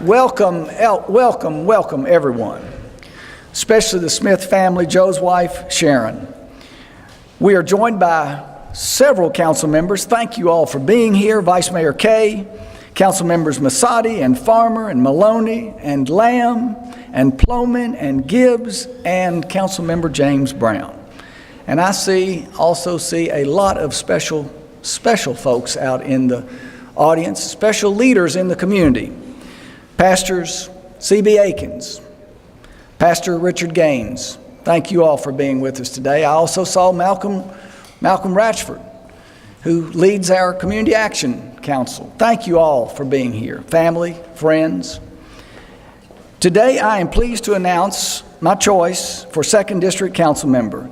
Welcome everyone, especially the Smith family, Joe's wife, Sharon. We are joined by several council members. Thank you all for being here. Vice Mayor Kay, Council Members Masadi and Farmer and Maloney and Lamb and Ploman and Gibbs and Council Member James Brown. And I also see a lot of special folks out in the audience, special leaders in the community. Pastors C.B. Akins, Pastor Richard Gaines, thank you all for being with us today. I also saw Malcolm Ratchford, who leads our Community Action Council. Thank you all for being here, family, friends. Today I am pleased to announce my choice for 2nd District Council Member,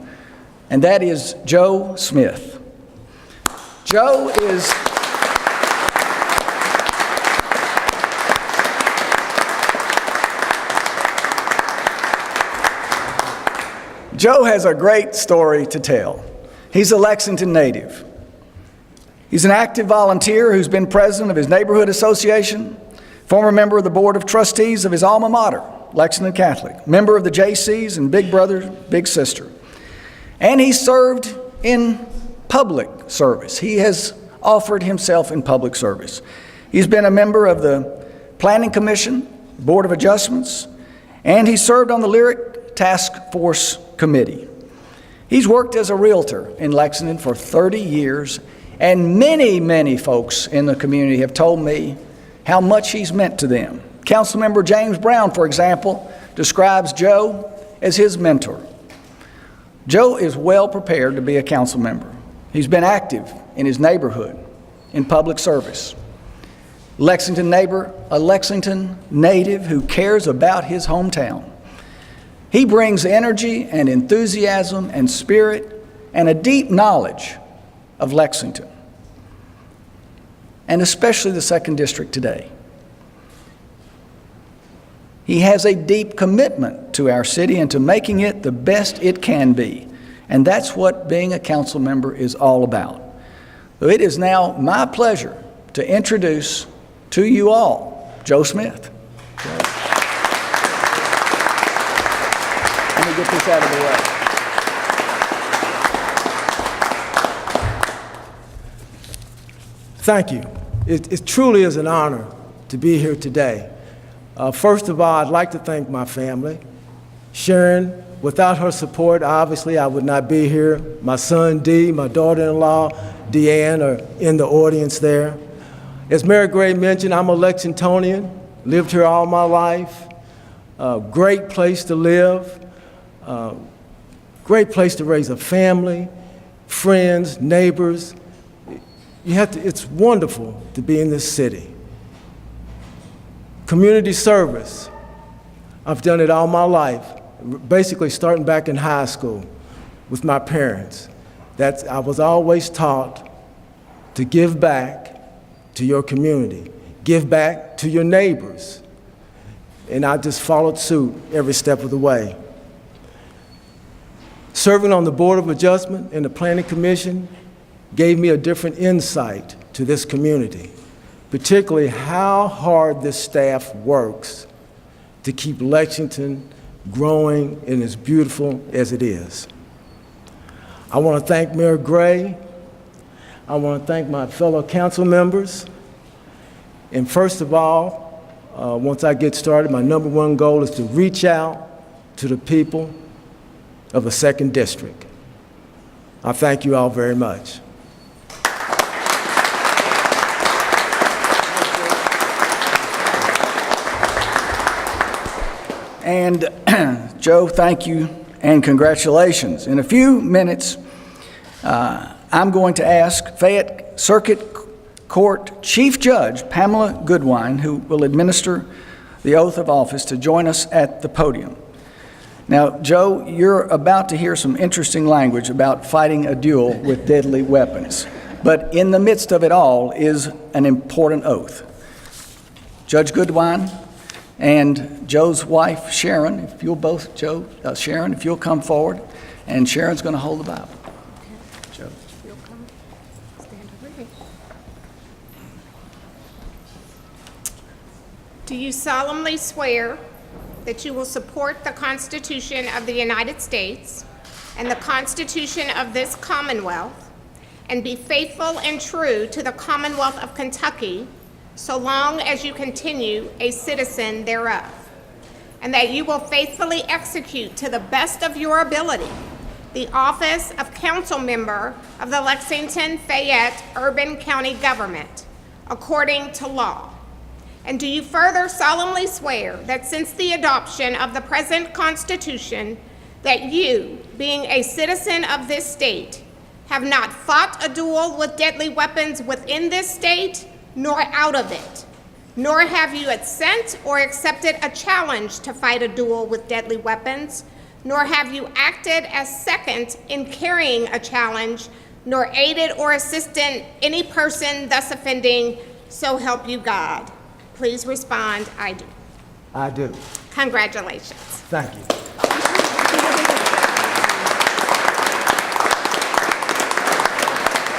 and that is Joe Smith. Joe has a great story to tell. He's a Lexington native. He's an active volunteer who's been president of his neighborhood association, former member of the board of trustees of his alma mater, Lexington Catholic, member of the JCs and Big Brother, Big Sister. And he served in public service. He has offered himself in public service. He's been a member of the Planning Commission, Board of Adjustments, and he served on the Lyric Task Force Committee. He's worked as a realtor in Lexington for 30 years, and many folks in the community have told me how much he's meant to them. Councilmember James Brown, for example, describes Joe as his mentor. Joe is well prepared to be a council member. He's been active in his neighborhood, in public service. A Lexington native who cares about his hometown. He brings energy and enthusiasm and spirit and a deep knowledge of Lexington, and especially the 2nd District today. He has a deep commitment to our city and to making it the best it can be. And that's what being a council member is all about. So it is now my pleasure to introduce to you all Joe Smith. Let me get this out of the way. Thank you. It truly is an honor to be here today. First of all, I'd like to thank my family. Sharon, without her support, obviously I would not be here. My son, Dee, my daughter-in-law, Deanne, are in the audience there. As Mayor Gray mentioned, I'm a Lexingtonian, lived here all my life. Great place to live, great place to raise a family, friends, neighbors. It's wonderful to be in this city. Community service, I've done it all my life, basically starting back in high school with my parents. I was always taught to give back to your community, give back to your neighbors, and I just followed suit every step of the way. Serving on the Board of Adjustment and the Planning Commission gave me a different insight to this community, particularly how hard this staff works to keep Lexington growing and as beautiful as it is. I want to thank Mayor Gray. I want to thank my fellow council members. And first of all, once I get started, my number one goal is to reach out to the people of the 2nd District. I thank you all very much. And Joe, thank you and congratulations. In a few minutes, I'm going to ask Fayette Circuit Court Chief Judge Pamela Goodwine, who will administer the oath of office, to join us at the podium. Now, Joe, you're about to hear some interesting language about fighting a duel with deadly weapons. But in the midst of it all is an important oath. Judge Goodwine and Joe's wife, Sharon, if you'll both, Sharon, if you'll come forward, and Sharon's going to hold the Bible. Joe. You'll come stand over here. Do you solemnly swear that you will support the Constitution of the United States and the Constitution of this Commonwealth, and be faithful and true to the Commonwealth of Kentucky so long as you continue a citizen thereof, and that you will faithfully execute to the best of your ability the office of Council Member of the Lexington-Fayette Urban County Government according to law? And do you further solemnly swear that since the adoption of the present Constitution, that you, being a citizen of this state, have not fought a duel with deadly weapons within this state nor out of it, nor have you sent or accepted a challenge to fight a duel with deadly weapons, nor have you acted as second in carrying a challenge, nor aided or assisted any person thus offending, so help you God? Please respond, I do. I do. Congratulations. Thank you.